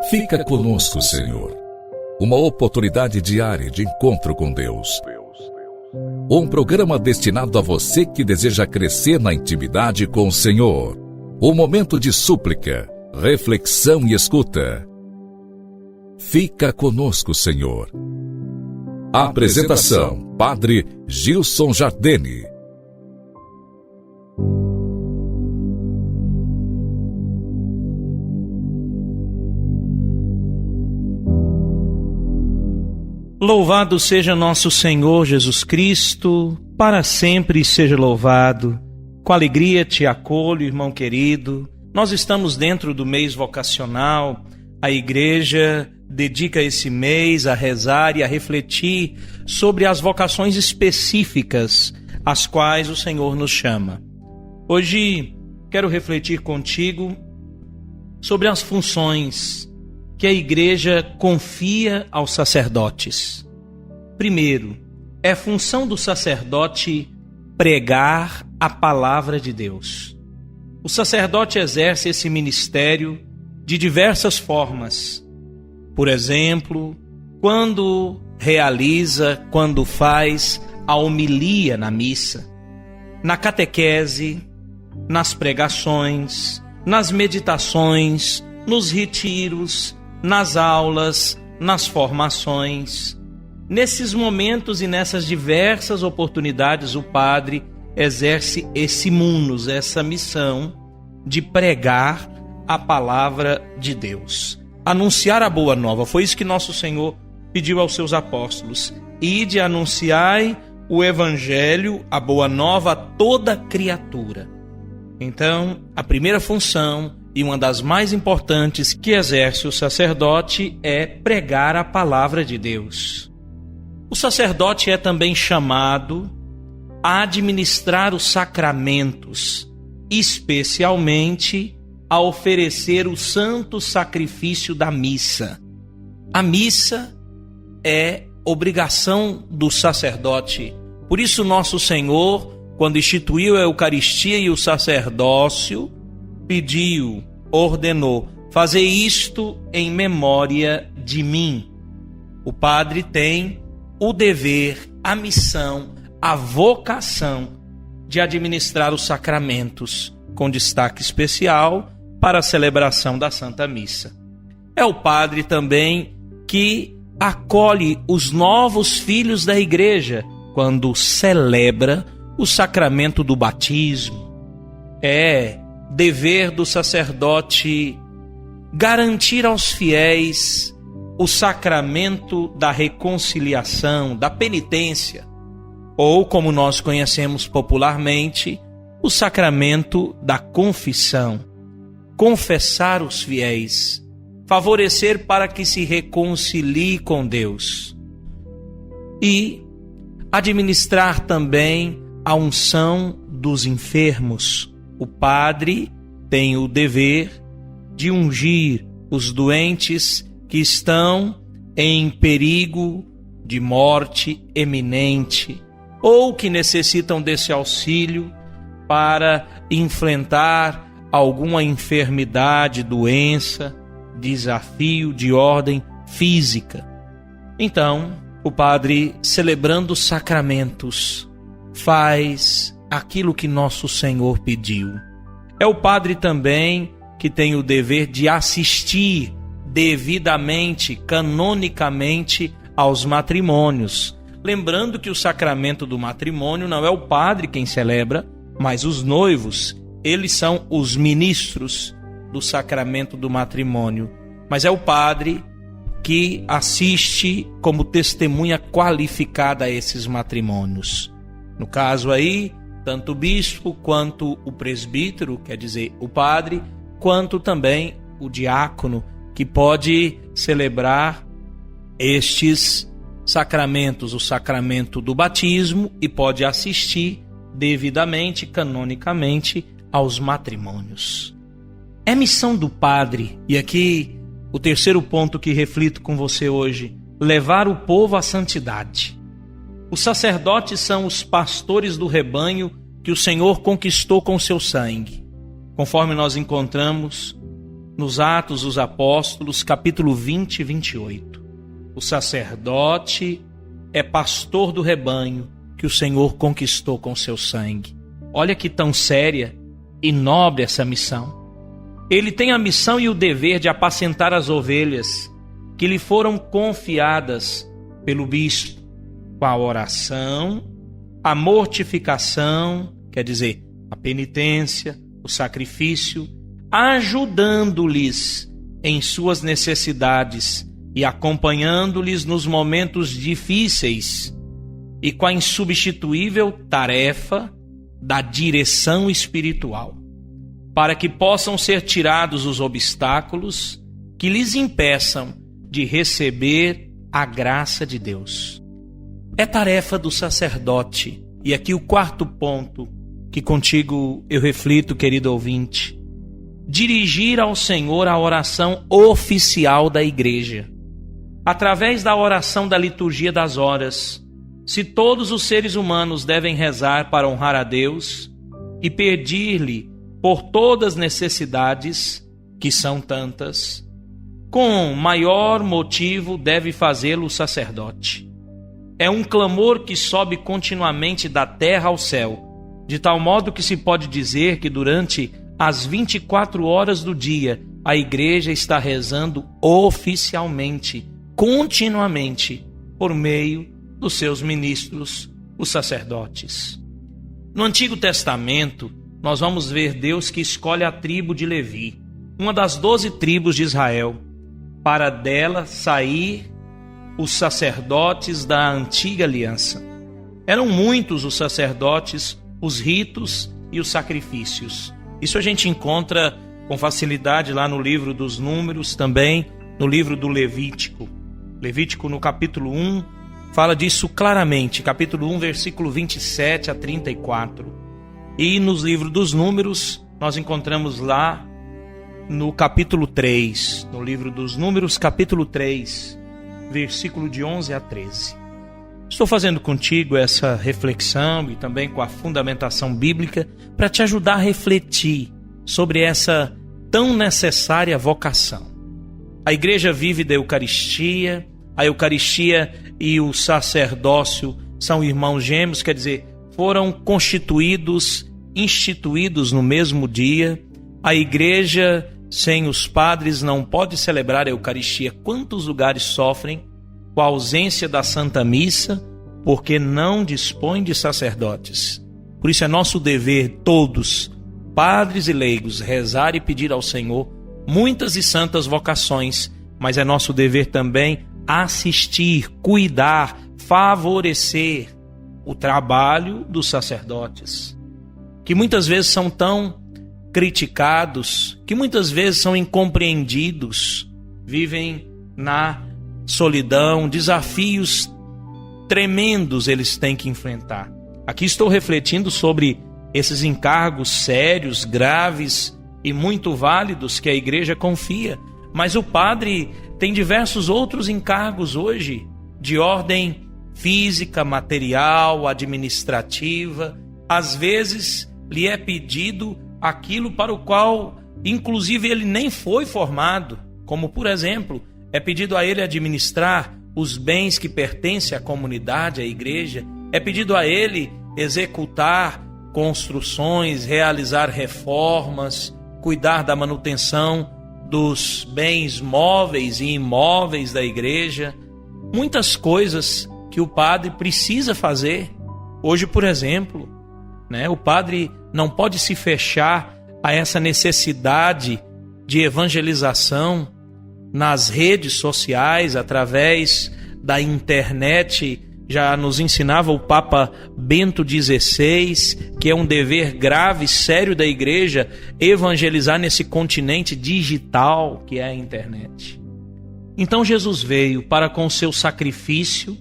Fica conosco, Senhor. Uma oportunidade diária de encontro com Deus. Um programa destinado a você que deseja crescer na intimidade com o Senhor. Um momento de súplica, reflexão e escuta. Fica conosco, Senhor. Apresentação: Padre Gilson Jardini. Louvado seja nosso Senhor Jesus Cristo, para sempre seja louvado. Com alegria te acolho, irmão querido. Nós estamos dentro do mês vocacional. A igreja dedica esse mês a rezar e a refletir sobre as vocações específicas às quais o Senhor nos chama. Hoje quero refletir contigo sobre as funções que a igreja confia aos sacerdotes. Primeiro, é função do sacerdote pregar a palavra de Deus. O sacerdote exerce esse ministério de diversas formas. Por exemplo, quando faz a homilia na missa, na catequese, nas pregações, nas meditações, nos retiros, nas aulas, nas formações. Nesses momentos e nessas diversas oportunidades, o padre exerce esse munus, essa missão de pregar a palavra de Deus. Anunciar a boa nova. Foi isso que nosso Senhor pediu aos seus apóstolos. Ide, anunciai o evangelho, a boa nova a toda criatura. Então, a primeira função e uma das mais importantes que exerce o sacerdote é pregar a palavra de Deus. O sacerdote é também chamado a administrar os sacramentos, especialmente a oferecer o santo sacrifício da missa. A missa é obrigação do sacerdote. Por isso nosso Senhor, quando instituiu a Eucaristia e o sacerdócio, ordenou: fazer isto em memória de mim. O padre tem o dever, a missão, a vocação de administrar os sacramentos, com destaque especial para a celebração da Santa Missa. É o padre também que acolhe os novos filhos da igreja quando celebra o sacramento do batismo. É dever do sacerdote garantir aos fiéis o sacramento da reconciliação, da penitência, ou, como nós conhecemos popularmente, o sacramento da confissão. Confessar os fiéis, favorecer para que se reconcilie com Deus. E administrar também a unção dos enfermos. O padre tem o dever de ungir os doentes que estão em perigo de morte eminente ou que necessitam desse auxílio para enfrentar alguma enfermidade, doença, desafio de ordem física. Então, o padre, celebrando os sacramentos, faz aquilo que nosso Senhor pediu. É o padre também que tem o dever de assistir devidamente, canonicamente, aos matrimônios. Lembrando que o sacramento do matrimônio não é o padre quem celebra, mas os noivos. Eles são os ministros do sacramento do matrimônio. Mas é o padre que assiste como testemunha qualificada a esses matrimônios. No caso aí, tanto o bispo quanto o presbítero, quer dizer, o padre, quanto também o diácono, que pode celebrar estes sacramentos, o sacramento do batismo, e pode assistir devidamente, canonicamente, aos matrimônios. É missão do padre, e aqui o terceiro ponto que reflito com você hoje, levar o povo à santidade. Os sacerdotes são os pastores do rebanho que o Senhor conquistou com seu sangue. Conforme nós encontramos nos Atos dos Apóstolos, capítulo 20 e 28. O sacerdote é pastor do rebanho que o Senhor conquistou com seu sangue. Olha que tão séria e nobre essa missão. Ele tem a missão e o dever de apacentar as ovelhas que lhe foram confiadas pelo bispo, com a oração, a mortificação, quer dizer, a penitência, o sacrifício, ajudando-lhes em suas necessidades e acompanhando-lhes nos momentos difíceis, e com a insubstituível tarefa da direção espiritual, para que possam ser tirados os obstáculos que lhes impeçam de receber a graça de Deus. É tarefa do sacerdote. E aqui o quarto ponto que contigo eu reflito, querido ouvinte: dirigir ao Senhor a oração oficial da igreja. Através da oração da liturgia das horas, se todos os seres humanos devem rezar para honrar a Deus e pedir-lhe por todas as necessidades, que são tantas, com maior motivo deve fazê-lo o sacerdote. É um clamor que sobe continuamente da terra ao céu, de tal modo que se pode dizer que durante as 24 horas do dia a igreja está rezando oficialmente, continuamente, por meio dos seus ministros, os sacerdotes. No Antigo Testamento, nós vamos ver Deus que escolhe a tribo de Levi, uma das 12 tribos de Israel, para dela sair os sacerdotes da antiga aliança. Eram muitos os sacerdotes, os ritos e os sacrifícios. Isso a gente encontra com facilidade lá no livro dos Números, também no livro do Levítico. Levítico, no capítulo 1, fala disso claramente, capítulo 1, versículo 27 a 34. E nos livros dos Números, nós encontramos lá no capítulo 3, no livro dos Números, capítulo 3, versículo de 11 a 13. Estou fazendo contigo essa reflexão e também com a fundamentação bíblica para te ajudar a refletir sobre essa tão necessária vocação. A igreja vive da Eucaristia, a Eucaristia e o sacerdócio são irmãos gêmeos, quer dizer, foram instituídos no mesmo dia. A igreja sem os padres não pode celebrar a Eucaristia. Quantos lugares sofrem com a ausência da Santa Missa porque não dispõem de sacerdotes? Por isso é nosso dever, todos, padres e leigos, rezar e pedir ao Senhor muitas e santas vocações, mas é nosso dever também assistir, cuidar, favorecer o trabalho dos sacerdotes, que muitas vezes são tão criticados, que muitas vezes são incompreendidos, vivem na solidão, desafios tremendos eles têm que enfrentar. Aqui estou refletindo sobre esses encargos sérios, graves e muito válidos que a igreja confia, mas o padre tem diversos outros encargos hoje, de ordem física, material, administrativa. Às vezes lhe é pedido aquilo para o qual, inclusive, ele nem foi formado, como, por exemplo, é pedido a ele administrar os bens que pertencem à comunidade, à igreja, é pedido a ele executar construções, realizar reformas, cuidar da manutenção dos bens móveis e imóveis da igreja, muitas coisas que o padre precisa fazer. Hoje, por exemplo, o padre não pode se fechar a essa necessidade de evangelização nas redes sociais, através da internet. Já nos ensinava o Papa Bento XVI, que é um dever grave, sério da igreja, evangelizar nesse continente digital que é a internet. Então Jesus veio para, com o seu sacrifício,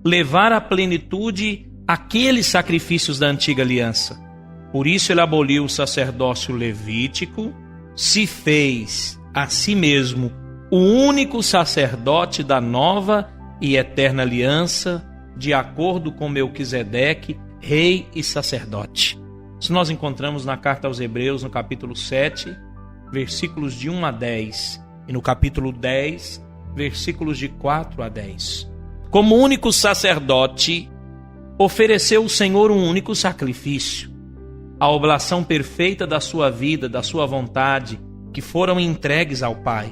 levar à plenitude aqueles sacrifícios da antiga aliança. Por isso ele aboliu o sacerdócio levítico, se fez a si mesmo o único sacerdote da nova e eterna aliança, de acordo com Melquisedeque, rei e sacerdote. Isso nós encontramos na carta aos Hebreus, no capítulo 7, versículos de 1 a 10, e no capítulo 10, versículos de 4 a 10. Como único sacerdote, ofereceu o Senhor um único sacrifício, a oblação perfeita da sua vida, da sua vontade, que foram entregues ao Pai.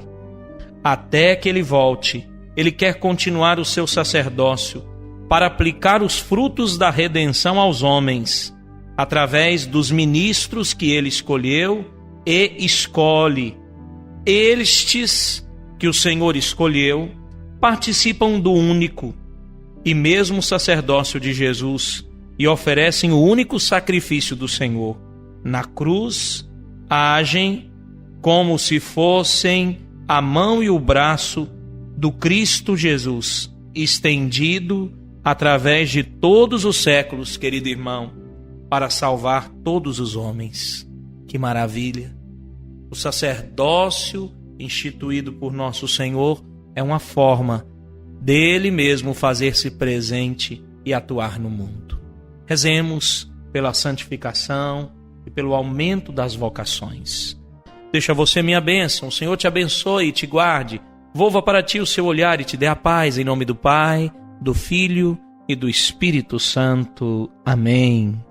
Até que ele volte, ele quer continuar o seu sacerdócio para aplicar os frutos da redenção aos homens, através dos ministros que ele escolheu e escolhe. Estes que o Senhor escolheu participam do único e mesmo sacerdócio de Jesus e oferecem o único sacrifício do Senhor. Na cruz, agem como se fossem a mão e o braço do Cristo Jesus, estendido através de todos os séculos, querido irmão, para salvar todos os homens. Que maravilha! O sacerdócio instituído por nosso Senhor é uma forma dele mesmo fazer-se presente e atuar no mundo. Rezemos pela santificação e pelo aumento das vocações. Deixa você minha bênção, o Senhor te abençoe e te guarde, volva para ti o seu olhar e te dê a paz, em nome do Pai, do Filho e do Espírito Santo. Amém.